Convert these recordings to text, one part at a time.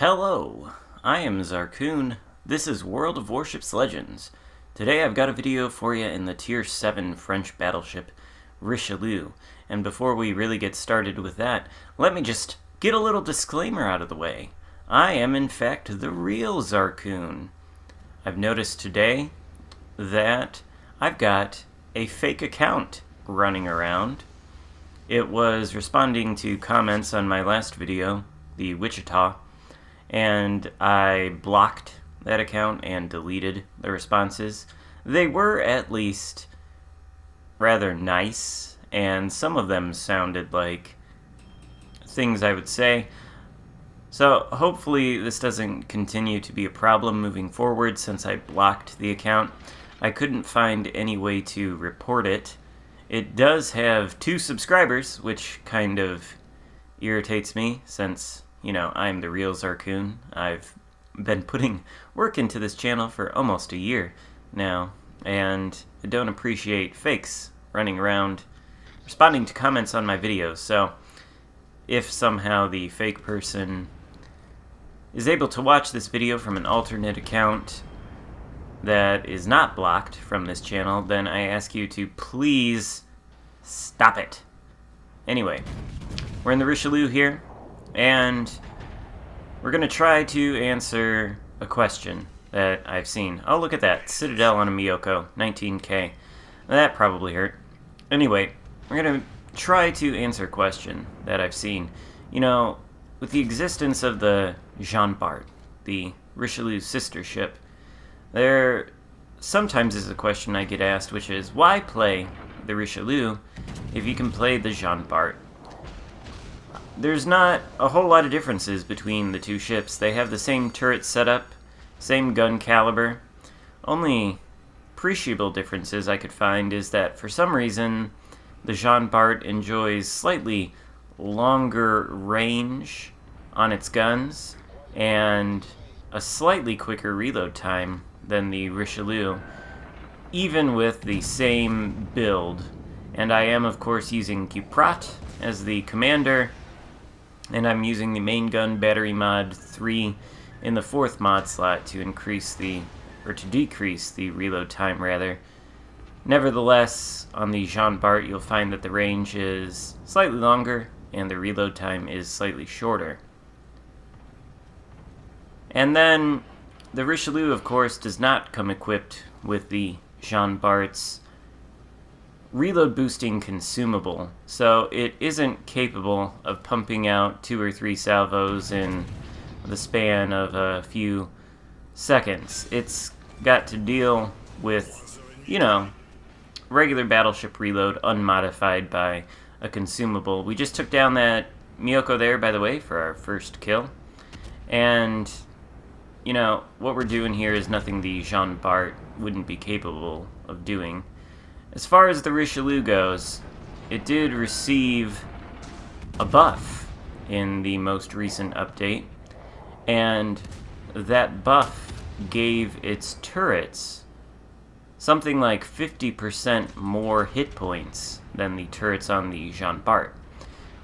Hello, I am Xarkun. This is World of Warships Legends. Today I've got a video for you in the Tier 7 French battleship Richelieu. And before we really get started with that, let me just get a little disclaimer out of the way. I am in fact the real Xarkun. I've noticed today that I've got a fake account running around. It was responding to comments on my last video, the Wichita, and I blocked that account and deleted the responses. They were at least rather nice, and some of them sounded like things I would say. So hopefully this doesn't continue to be a problem moving forward since I blocked the account. I couldn't find any way to report it. It does have 2 subscribers, which kind of irritates me since, you know, I'm the real Xarkun. I've been putting work into this channel for almost a year now, and I don't appreciate fakes running around responding to comments on my videos. So if somehow the fake person is able to watch this video from an alternate account that is not blocked from this channel, then I ask you to please stop it. Anyway, we're in the Richelieu here, and we're going to try to answer a question that I've seen. Oh, look at that. Citadel on a Miyoko, 19k. That probably hurt. Anyway, we're going to try to answer a question that I've seen. You know, with the existence of the Jean Bart, the Richelieu's sister ship, there sometimes is a question I get asked, which is, why play the Richelieu if you can play the Jean Bart? There's not a whole lot of differences between the two ships. They have the same turret setup, same gun caliber. Only appreciable differences I could find is that for some reason the Jean Bart enjoys slightly longer range on its guns and a slightly quicker reload time than the Richelieu, even with the same build. And I am of course using Giprat as the commander, and I'm using the main gun battery mod 3 in the 4th mod slot to decrease the reload time rather. Nevertheless, on the Jean Bart you'll find that the range is slightly longer and the reload time is slightly shorter. And then the Richelieu, of course, does not come equipped with the Jean Bart's reload boosting consumable, so it isn't capable of pumping out 2 or 3 salvos in the span of a few seconds. It's got to deal with, you know, regular battleship reload unmodified by a consumable. We just took down that Miyoko there, by the way, for our first kill. And, you know, what we're doing here is nothing the Jean Bart wouldn't be capable of doing. As far as the Richelieu goes, it did receive a buff in the most recent update, and that buff gave its turrets something like 50% more hit points than the turrets on the Jean Bart,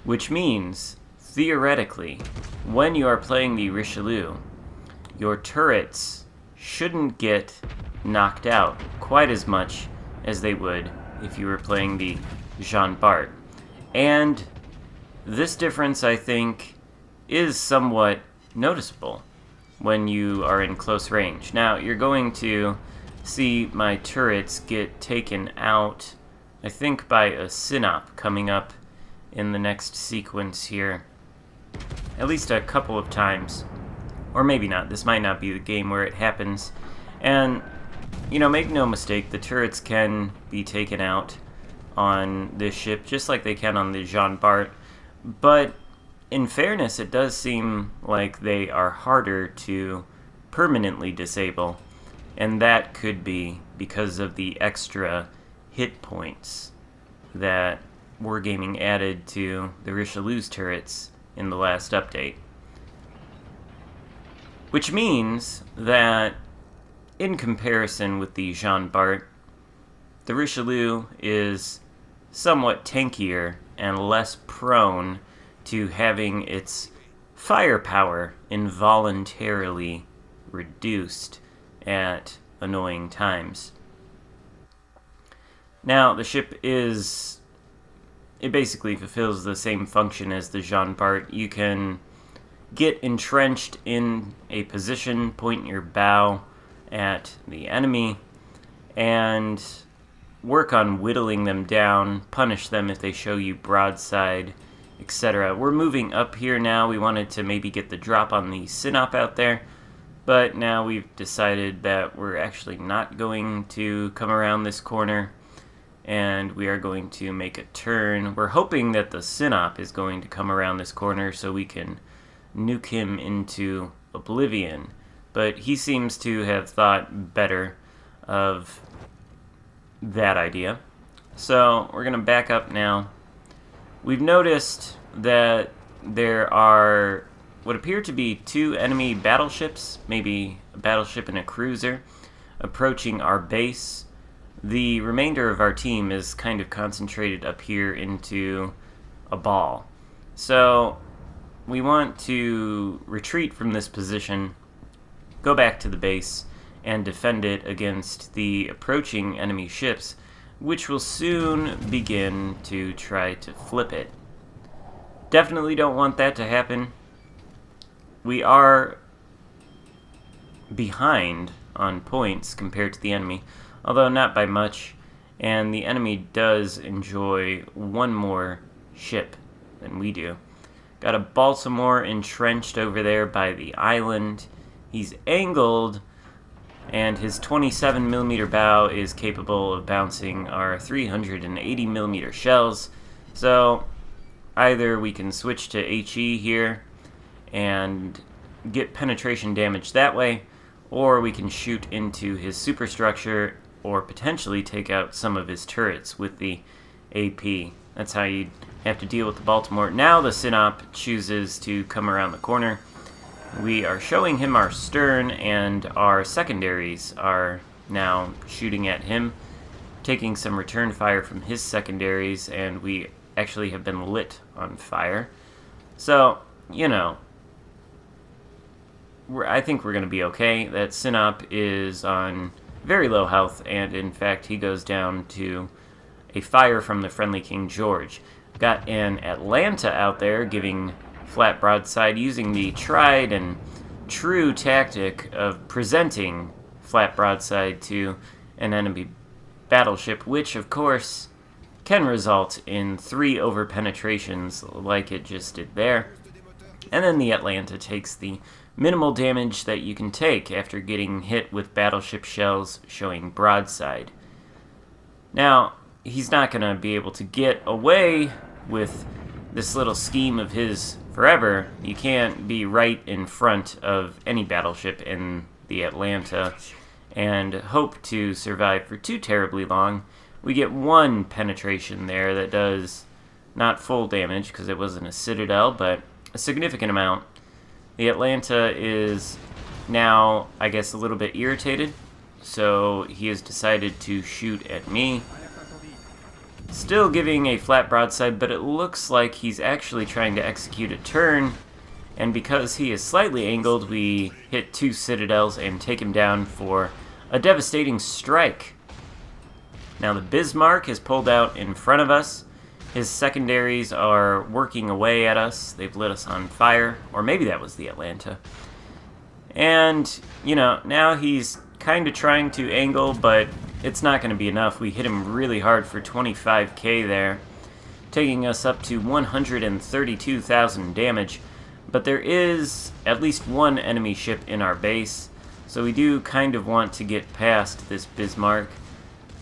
which means, theoretically, when you are playing the Richelieu, your turrets shouldn't get knocked out quite as much as they would if you were playing the Jean Bart. And this difference, I think, is somewhat noticeable when you are in close range. Now, you're going to see my turrets get taken out, I think, by a synop coming up in the next sequence here, at least a couple of times. Or maybe not. This might not be the game where it happens. And, you know, make no mistake, the turrets can be taken out on this ship, just like they can on the Jean Bart. But, in fairness, it does seem like they are harder to permanently disable. And that could be because of the extra hit points that Wargaming added to the Richelieu's turrets in the last update. Which means that, in comparison with the Jean Bart, the Richelieu is somewhat tankier and less prone to having its firepower involuntarily reduced at annoying times. Now, the ship it basically fulfills the same function as the Jean Bart. You can get entrenched in a position, point your bow at the enemy, and work on whittling them down, punish them if they show you broadside, etc. We're moving up here now. We wanted to maybe get the drop on the Synop out there, but now we've decided that we're actually not going to come around this corner, and we are going to make a turn. We're hoping that the Synop is going to come around this corner so we can nuke him into oblivion, but he seems to have thought better of that idea. So we're going to back up now. We've noticed that there are what appear to be 2 enemy battleships, maybe a battleship and a cruiser, approaching our base. The remainder of our team is kind of concentrated up here into a ball. So we want to retreat from this position, go back to the base, and defend it against the approaching enemy ships, which will soon begin to try to flip it. Definitely don't want that to happen. We are behind on points compared to the enemy, although not by much, and the enemy does enjoy one more ship than we do. Got a Baltimore entrenched over there by the island. He's angled, and his 27mm bow is capable of bouncing our 380mm shells. So either we can switch to HE here and get penetration damage that way, or we can shoot into his superstructure or potentially take out some of his turrets with the AP. That's how you have to deal with the Baltimore. Now the Synop chooses to come around the corner. We are showing him our stern, and our secondaries are now shooting at him, taking some return fire from his secondaries, and we actually have been lit on fire. So, you know, I think we're going to be okay. That Synop is on very low health, and in fact he goes down to a fire from the friendly King George. Got an Atlanta out there giving flat broadside, using the tried and true tactic of presenting flat broadside to an enemy battleship, which of course can result in 3 over penetrations like it just did there. And then the Atlanta takes the minimal damage that you can take after getting hit with battleship shells showing broadside. Now, he's not going to be able to get away with this little scheme of his forever. You can't be right in front of any battleship in the Atlanta and hope to survive for too terribly long. We get 1 penetration there that does not full damage because it wasn't a citadel, but a significant amount. The Atlanta is now, I guess, a little bit irritated, so he has decided to shoot at me. Still giving a flat broadside, but it looks like he's actually trying to execute a turn, and because he is slightly angled, we hit 2 citadels and take him down for a devastating strike. Now the Bismarck is pulled out in front of us. His secondaries are working away at us. They've lit us on fire, or maybe that was the Atlanta. And, you know, now he's kind of trying to angle, but it's not going to be enough. We hit him really hard for 25k there, taking us up to 132,000 damage. But there is at least 1 enemy ship in our base, so we do kind of want to get past this Bismarck.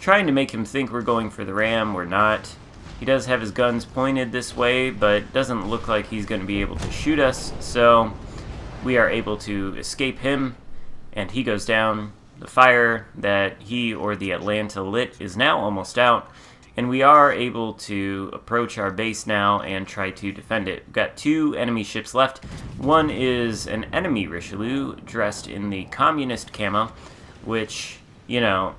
Trying to make him think we're going for the ram, we're not. He does have his guns pointed this way, but doesn't look like he's going to be able to shoot us, so we are able to escape him, and he goes down. The fire that he or the Atlanta lit is now almost out, and we are able to approach our base now and try to defend it. We've got 2 enemy ships left. One is an enemy Richelieu dressed in the communist camo, which, you know,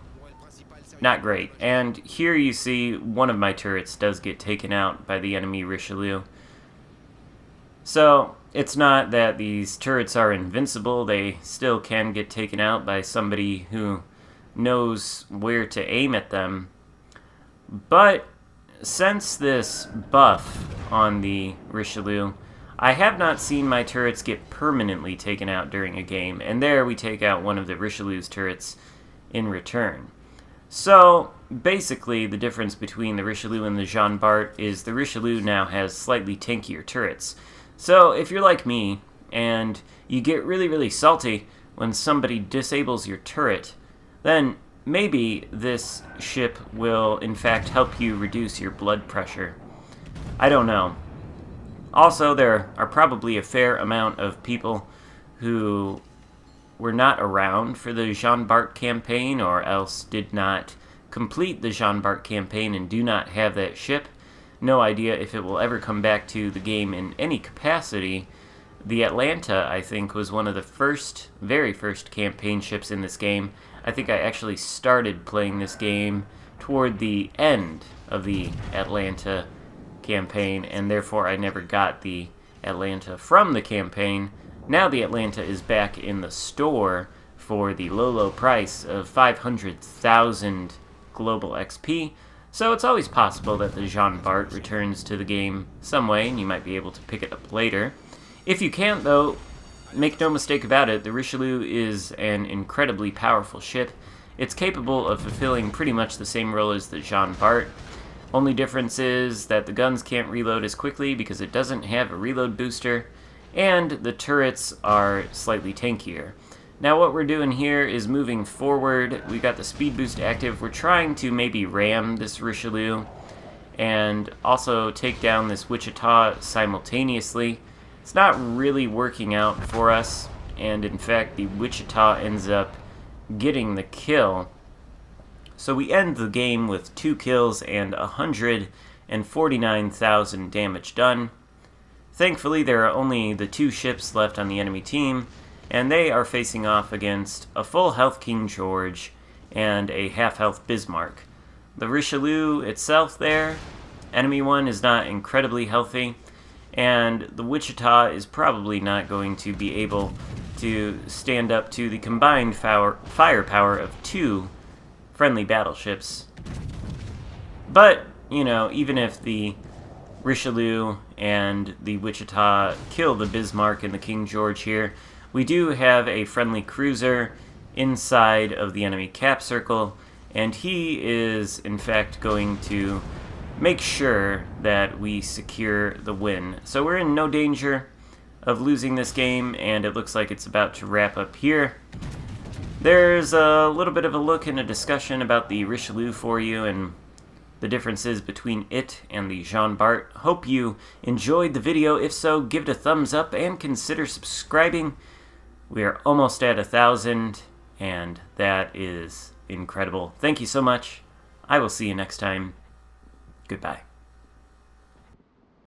not great. And here you see one of my turrets does get taken out by the enemy Richelieu. So it's not that these turrets are invincible. They still can get taken out by somebody who knows where to aim at them. But since this buff on the Richelieu, I have not seen my turrets get permanently taken out during a game, and there we take out one of the Richelieu's turrets in return. So, basically, the difference between the Richelieu and the Jean Bart is the Richelieu now has slightly tankier turrets. So, if you're like me, and you get really, really salty when somebody disables your turret, then maybe this ship will, in fact, help you reduce your blood pressure. I don't know. Also, there are probably a fair amount of people who were not around for the Jean Bart campaign, or else did not complete the Jean Bart campaign and do not have that ship. No idea if it will ever come back to the game in any capacity. The Atlanta, I think, was one of the very first campaign ships in this game. I think I actually started playing this game toward the end of the Atlanta campaign, and therefore I never got the Atlanta from the campaign. Now the Atlanta is back in the store for the low price of 500,000 global XP, so it's always possible that the Jean Bart returns to the game some way, and you might be able to pick it up later. If you can't, though, make no mistake about it, the Richelieu is an incredibly powerful ship. It's capable of fulfilling pretty much the same role as the Jean Bart. Only difference is that the guns can't reload as quickly because it doesn't have a reload booster, and the turrets are slightly tankier. Now what we're doing here is moving forward. We got the speed boost active. We're trying to maybe ram this Richelieu and also take down this Wichita simultaneously. It's not really working out for us, and in fact the Wichita ends up getting the kill. So we end the game with 2 kills and 149,000 damage done. Thankfully, there are only the 2 ships left on the enemy team, and they are facing off against a full health King George and a half health Bismarck. The Richelieu itself there, enemy one, is not incredibly healthy, and the Wichita is probably not going to be able to stand up to the combined firepower of 2 friendly battleships. But, you know, even if the Richelieu and the Wichita kill the Bismarck and the King George here, we do have a friendly cruiser inside of the enemy cap circle, and he is in fact going to make sure that we secure the win. So we're in no danger of losing this game, and it looks like it's about to wrap up here. There's a little bit of a look and a discussion about the Richelieu for you and the differences between it and the Jean Bart. Hope you enjoyed the video. If so, give it a thumbs up and consider subscribing. We are almost at 1,000, and that is incredible. Thank you so much. I will see you next time. Goodbye.